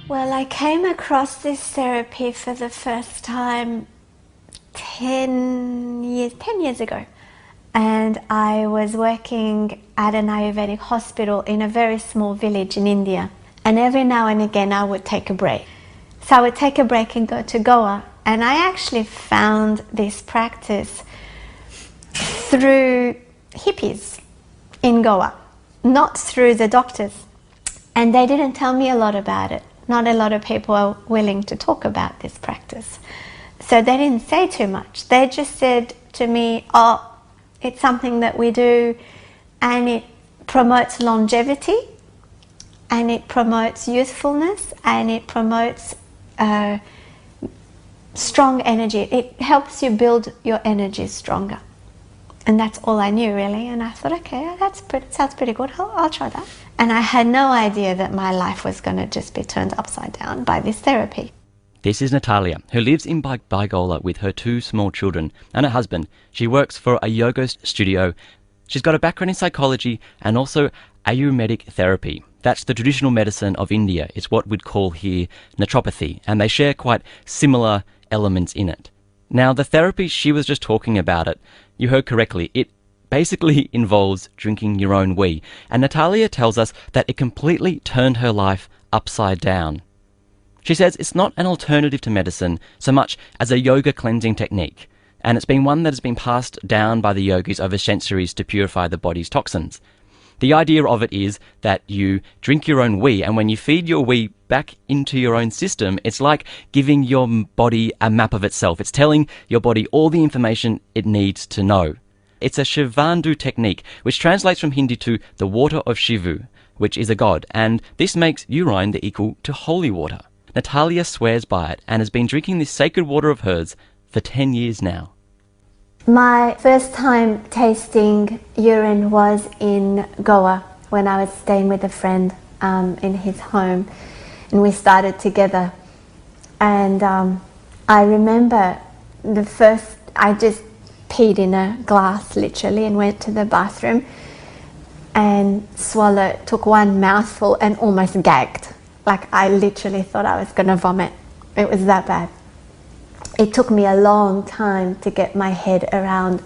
Well, I came across this therapy for the first time 10 years ago. And I was working at an Ayurvedic hospital in a very small village in India. And every now and again I would take a break. So I would take a break and go to Goa. And I actually found this practice through hippies in Goa, not through the doctors. And they didn't tell me a lot about it. Not a lot of people are willing to talk about this practice. So they didn't say too much. They just said to me, oh, it's something that we do and it promotes longevity and it promotes youthfulness and it promotes strong energy. It helps you build your energy stronger. And that's all I knew, really. And I thought, okay, sounds pretty good. I'll try that. And I had no idea that my life was going to just be turned upside down by this therapy. This is Natalia, who lives in Baigola with her 2 small children and her husband. She works for a yoga studio. She's got a background in psychology and also Ayurvedic therapy. That's the traditional medicine of India. It's what we'd call here naturopathy, and they share quite similar elements in it. Now, the therapy she was just talking about, you heard correctly, it basically involves drinking your own wee. And Natalia tells us that it completely turned her life upside down. She says it's not an alternative to medicine so much as a yoga cleansing technique, and it's been one that has been passed down by the yogis over centuries to purify the body's toxins. The idea of it is that you drink your own wee, and when you feed your wee back into your own system, it's like giving your body a map of itself. It's telling your body all the information it needs to know. It's a Shivandu technique, which translates from Hindi to the water of Shivu, which is a god, and this makes urine the equal to holy water. Natalia swears by it and has been drinking this sacred water of hers for 10 years now. My first time tasting urine was in Goa when I was staying with a friend in his home, and we started together. And I remember I just peed in a glass literally and went to the bathroom and took one mouthful and almost gagged. Like I literally thought I was going to vomit. It was that bad. It took me a long time to get my head around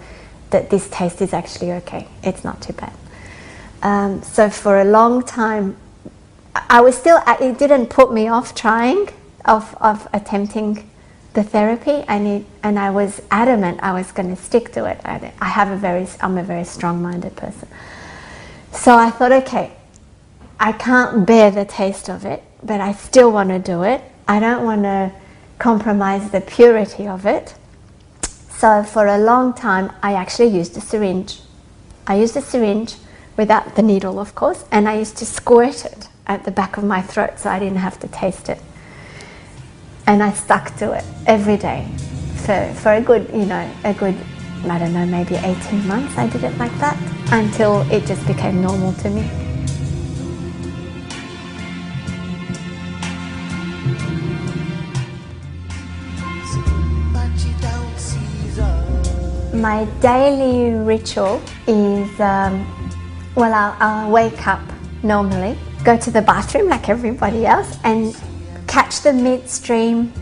that this taste is actually okay. It's not too bad. So for a long time, it didn't put me off trying, of attempting the therapy, and I was adamant I was going to stick to it. I'm a very strong-minded person. So I thought, okay, I can't bear the taste of it, but I still want to do it. I don't want to compromise the purity of it. So for a long time, I actually used a syringe. I used a syringe without the needle, of course, and I used to squirt it at the back of my throat so I didn't have to taste it. And I stuck to it every day for a good, I don't know, maybe 18 months. I did it like that until it just became normal to me. My daily ritual is, I'll wake up normally, go to the bathroom like everybody else, and catch the midstream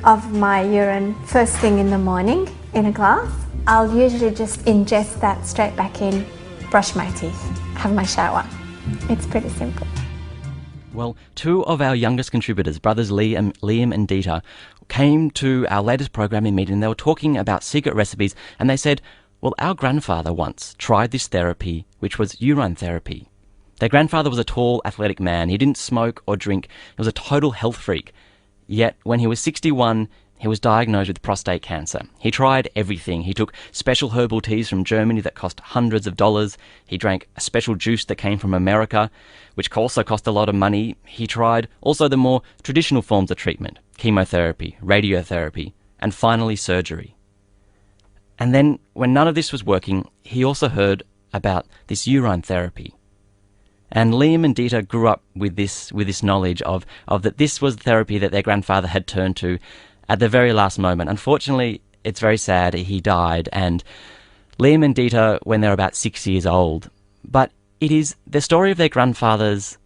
of my urine first thing in the morning in a glass. I'll usually just ingest that straight back in, brush my teeth, have my shower. It's pretty simple. Well, 2 of our youngest contributors, brothers Liam and Dieter, came to our latest programming meeting. They were talking about secret recipes, and they said, well, our grandfather once tried this therapy, which was urine therapy. Their grandfather was a tall, athletic man. He didn't smoke or drink. He was a total health freak. Yet, when he was 61, he was diagnosed with prostate cancer. He tried everything. He took special herbal teas from Germany that cost hundreds of dollars. He drank a special juice that came from America, which also cost a lot of money. He tried also the more traditional forms of treatment, chemotherapy, radiotherapy, and finally surgery. And then, when none of this was working, he also heard about this urine therapy. And Liam and Dieter grew up with this knowledge of that this was the therapy that their grandfather had turned to at the very last moment. Unfortunately, it's very sad, he died, and Liam and Dieter when they were about 6 years old. But it is the story of their grandfather's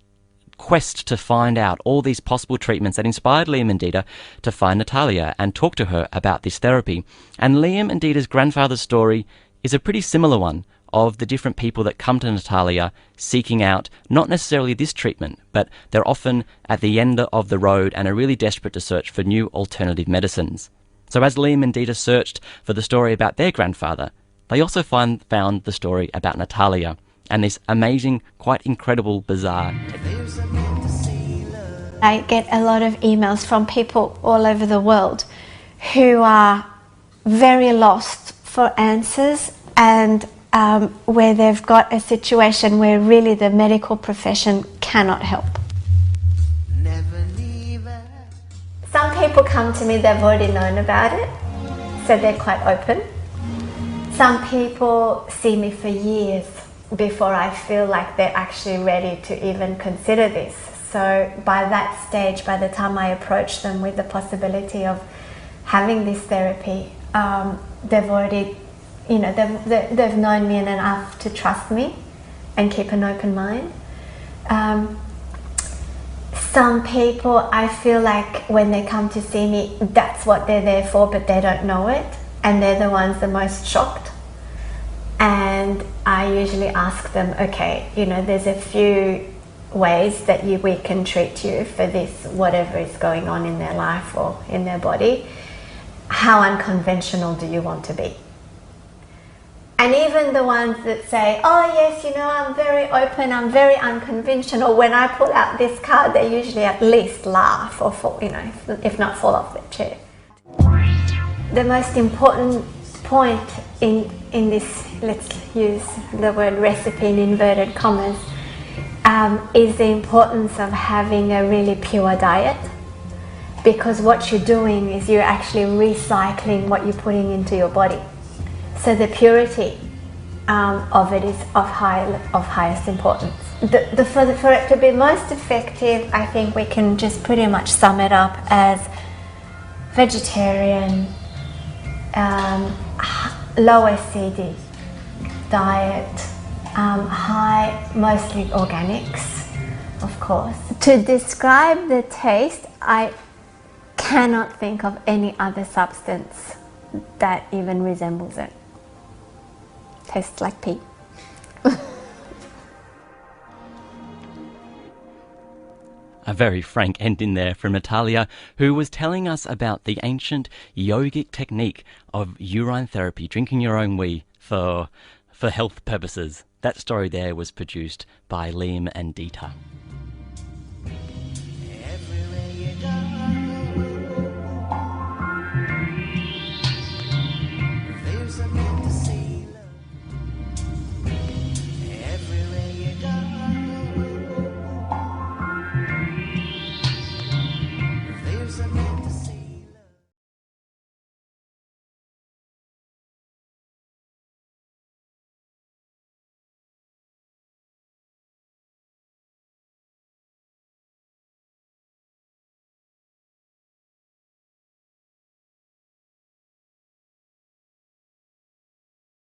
quest to find out all these possible treatments that inspired Liam and Dita to find Natalia and talk to her about this therapy. And Liam and Dita's grandfather's story is a pretty similar one, of the different people that come to Natalia seeking out not necessarily this treatment, but they're often at the end of the road and are really desperate to search for new alternative medicines. So as Liam and Dita searched for the story about their grandfather, they also found the story about Natalia and this amazing, quite incredible, bizarre technique. I get a lot of emails from people all over the world who are very lost for answers, and where they've got a situation where really the medical profession cannot help. Some people come to me, they've already known about it, so they're quite open. Some people see me for years before I feel like they're actually ready to even consider this. So by that stage, by the time I approach them with the possibility of having this therapy, they've already, they've known me enough to trust me and keep an open mind. Some people, I feel like when they come to see me, that's what they're there for, but they don't know it, and they're the ones the most shocked. And I usually ask them, okay, there's a few ways that we can treat you for this, whatever is going on in their life or in their body. How unconventional do you want to be? And even the ones that say, oh yes, I'm very open, I'm very unconventional, when I pull out this card, they usually at least laugh or fall, if not fall off their chair. The most important point in this, let's use the word recipe in inverted commas, is the importance of having a really pure diet, because what you're doing is you're actually recycling what you're putting into your body. So the purity of it is of highest importance. For it to be most effective, I think we can just pretty much sum it up as vegetarian, low acidic diet, high, mostly organics, of course. To describe the taste, I cannot think of any other substance that even resembles it. Tastes like pee. A very frank ending there from Natalia, who was telling us about the ancient yogic technique of urine therapy, drinking your own wee for health purposes. That story there was produced by Liam and Dita.